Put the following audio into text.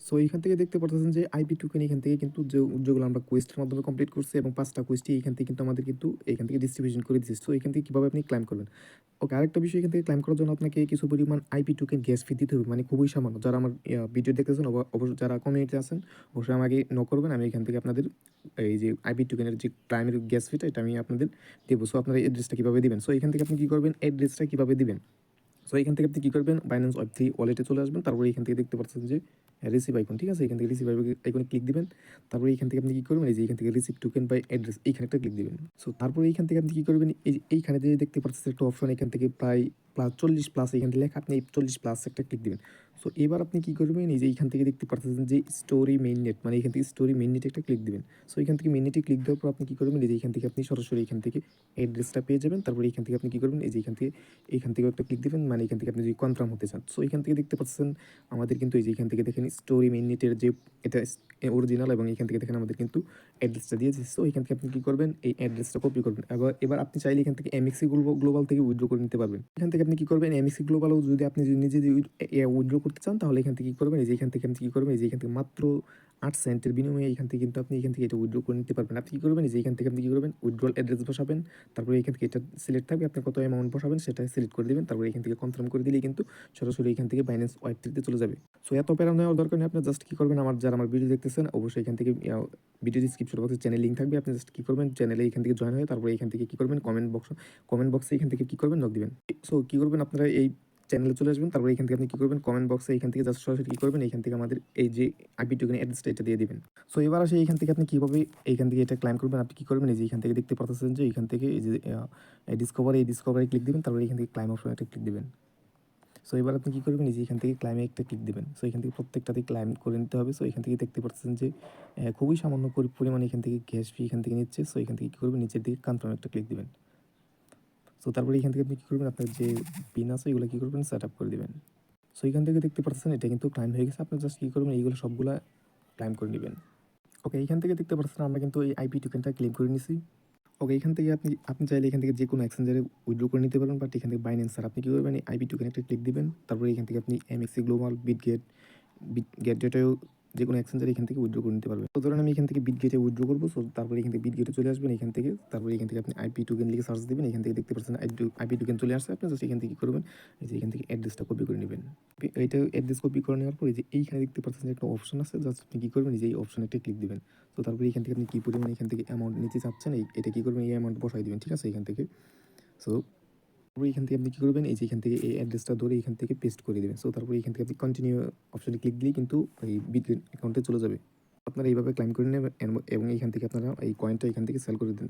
So এখান থেকে দেখতে পারতেছেন যে আইপি টোকেন এখান থেকে কিন্তু যেগুলো আমরা কোয়েস্টের মাধ্যমে কমপ্লিট করছি এবং 5টা কোয়েস্টই এখান থেকে কিন্তু আমাদের কিন্তু এখান থেকে ডিস্ট্রিবিউশন করে দিচ্ছে। সো এখান থেকে কিভাবে আপনি ক্লাইম করবেন। ওকে, আরেকটা বিষয় এখান থেকে ক্লাইম করার জন্য আপনাকে কিছু পরিমাণ আইপি টোকেন গ্যাস ফি দিতে হবে, মানে খুবই সামান্য। যারা আমার ভিডিও দেখতেছেন অবশ্যই যারা কমিউনিটিতে আছেন অবশ্যই আমাকে নক করবেন। আমি এখান থেকে আপনাদের এই যে আইপি টোকেনের যে ক্লাইমের গ্যাস ফিটা এটা আমি আপনাদের দেবো। সো আপনার অ্যাড্রেসটা কীভাবে দিবেন, সো এখান থেকে আপনি কী করবেন, অ্যাড্রেসটা কীভাবে দিবেন। সো এখান থেকে আপনি কী করবেন, বাইন্যান্স ওয়েব3 ওয়ালেটে চলে আসবেন। তারপরে এখান থেকে দেখতে পাচ্ছেন যে রিসিভ আইকন, ঠিক আছে, এখান থেকে রিসিভ আইকনে ক্লিক দিবেন। তারপরে এখান থেকে আপনি কী করবেন, এই যে এখান থেকে রিসিভ টোকেন বাই অ্যাড্রেস এইখানে একটা ক্লিক দিবেন। সো তারপরে এইখান থেকে আপনি কী করবেন, এই যে এইখানে যে দেখতে পাচ্ছেন একটা অপশন, এখান থেকে প্রায় +40 এখান থেকে লেখা, আপনি এই 40+ একটা ক্লিক দিবেন। সো এবার আপনি কী করবেন, এই যে এইখান থেকে দেখতে পাচ্ছেন যে স্টোরি মেইননেট, মানে এখান থেকে স্টোরি মেইননেটে একটা ক্লিক দিবেন। সো এখান থেকে মেইননেটে ক্লিক দেওয়ার পর আপনি কী করবেন, এই যে এখান থেকে আপনি সরাসরি এখান থেকে অ্যাড্রেসটা পেয়ে যাবেন। তারপরে এখান থেকে আপনি কী করবেন, এই যে এখান থেকেও একটা ক্লিক দিবেন, মানে এখান থেকে আপনি যদি কনফার্ম হতে চান। সো এখান থেকে দেখতে পাচ্ছেন আমাদের কিন্তু এই যে এখান থেকে দেখেন স্টোরি মেইননেটের যে এটা অরিজিনাল, এবং এখান থেকে দেখেন আমাদের কিন্তু অ্যাড্রেসটা দিয়েছে। সো এখান থেকে আপনি কী করবেন, এই অ্যাড্রেসটা কপি করবেন। এবার আপনি চাইলে এখান থেকে এমএক্সি গ্লোবাল থেকে উইথড্র করে নিতে পারবেন। এখান থেকে আপনি কী করবেন, এমএক্সি গ্লোবালও যদি আপনি যদি নিজে উইথড্র করতে চান, তাহলে এখান থেকে কী করবেন, এই যে এখান থেকে আপনি কী করবেন, এই যে এখান থেকে মাত্র 8 সেন্টের বিনিময়ে এখান থেকে কিন্তু আপনি এখান থেকে এটা উইথড্র করে নিতে পারবেন। আপনি কী করবেন, এই যে এখান থেকে আপনি কী করবেন, উইথড্রল অ্যাড্রেস বসাবেন। তারপরে এখান থেকে এটা সিলেক্ট থাকবে, আপনি কত অ্যামাউন্ট বসাবেন সেটা সিলেক্ট করে দিবেন। তারপরে এখান থেকে কনফার্ম করে দিলেই কিন্তু সরাসরি এখান থেকে বাইন্যান্স ওয়েব3 চলে যাবে। সো এত প্যারা নেওয়ার দরকার নেই, আপনি জাস্ট কী করবেন, আমার ভিডিও দেখতেছেন অবশ্যই এখান থেকে ভিডিও ডিসক্রিপশন বক্সে চ্যানেল লিঙ্ক থাকবে। আপনি জাস্ট কী করবেন, চ্যানেলে এখান থেকে জয়েন হয়ে তারপরে এখান থেকে কী করবেন, কমেন্ট বক্সে এখান থেকে কী করবেন, নক দিবেন। সো কী করবেন, আপনারা এই চ্যানেলে চলে আসবেন। তারপরে এখান থেকে আপনি কী করবেন, কমেন্ট বক্সে এখান থেকে জাস্ট সরাসরি কী করবেন, এখান থেকে আমাদের এই যে আইপি টোকেন অ্যাড্রেসটা এটা দিয়ে দিবেন। সো এবার আসে এইখান থেকে আপনি কীভাবে এইখান থেকে এটা ক্লাইম করবেন। আপনি কী করবেন, এই যে এখান থেকে দেখতে পারতেছেন যে এখান থেকে এই যে ডিসকভারি ক্লিক দিবেন। তারপরে এখান থেকে ক্লাইম অপশনে একটা ক্লিক দিবেন। সো এবার আপনি কী করবেন, এই যে এখান থেকে ক্লাইমে একটা ক্লিক দিবেন। সো এখান থেকে প্রত্যেকটাতেই ক্লাইম করে নিতে হবে। সো এখান থেকে দেখতে পাচ্ছেন যে খুবই সামান্য পরিমাণে এখান থেকে গ্যাস ফি এখান থেকে নিচ্ছে। সো এখান থেকে কী করবেন, নিচের দিকে কনফার্ম একটা ক্লিক দিবেন। সো তারপরে এখান থেকে আপনি কী করবেন, আপনার যে পিন আছে এগুলো কী করবেন, সেট আপ করে দিবেন। সো এখান থেকে দেখতে পাচ্ছেন এটা কিন্তু ক্লাইম হয়ে গেছে। আপনি জাস্ট কী করবেন, এইগুলো সবগুলা ক্লাইম করে নিবেন। ওকে, এখান থেকে দেখতে পাচ্ছেন আমরা কিন্তু এই আইপি টোকেনটা ক্লেম করে নিছি। ওকে, এখান থেকে আপনি চাইলে এখান থেকে যেকোনো এক্সচেঞ্জারে উইথড্র করে নিতে পারবেন, বাট এখান থেকে বাইন্যান্স স্যার আপনি কী করবেন, এই আইপি টোকেন একটা ক্লিক দিবেন। তারপরে এখান থেকে আপনি এমএক্সি গ্লোবাল, বিটগেটেও যেকোনো এক্সচেঞ্জারে এখান থেকে উইথড্র করে নিতে পারবেন। তো ধরেন আমি এখান থেকে বিটগেটে উইথড্র করবো। সো তারপরে এখান থেকে বিটগেটে চলে আসবেন এখান থেকে। তারপরে এখান থেকে আপনি আইপি টোকেন লিখে সার্চ দিবেন। এখান থেকে দেখতে পাচ্ছেন আইপি টোকেন চলে আসছে। আপনি জাস্ট এখান থেকে কী করবেন, এই যে এখান থেকে অ্যাড্রেসটা কপি করে নেবেন। এইটা অ্যাড্রেস কপি করে নেওয়ার পর এই যে এইখানে দেখতে পাচ্ছেন যে একটা অপশন আছে, জাস্ট আপনি কী করবেন, এই যে এই অপশনে একটা ক্লিক দিবেন। তো তারপরে এখান থেকে আপনি কী পরিমাণ এখান থেকে অ্যামাউন্ট নিতে চাচ্ছেন এটা কী করবেন, এই অ্যামাউন্ট বসাই দিবেন, ঠিক আছে, এখান থেকে। সো তারপরে এখান থেকে আপনি কী করবেন, এই যে এখান থেকে এই অ্যাড্রেসটা ধরে এখান থেকে পেস্ট করে দিবেন। সো তারপরে এখান থেকে আপনি কন্টিনিউ অপশনে ক্লিক দিলেই কিন্তু এই বিটগেট অ্যাকাউন্টে চলে যাবে। আপনারা এইভাবে ক্লাইম করে নেবেন এবং এখান থেকে আপনারা এই কয়েনটা এখান থেকে সেল করে দেন।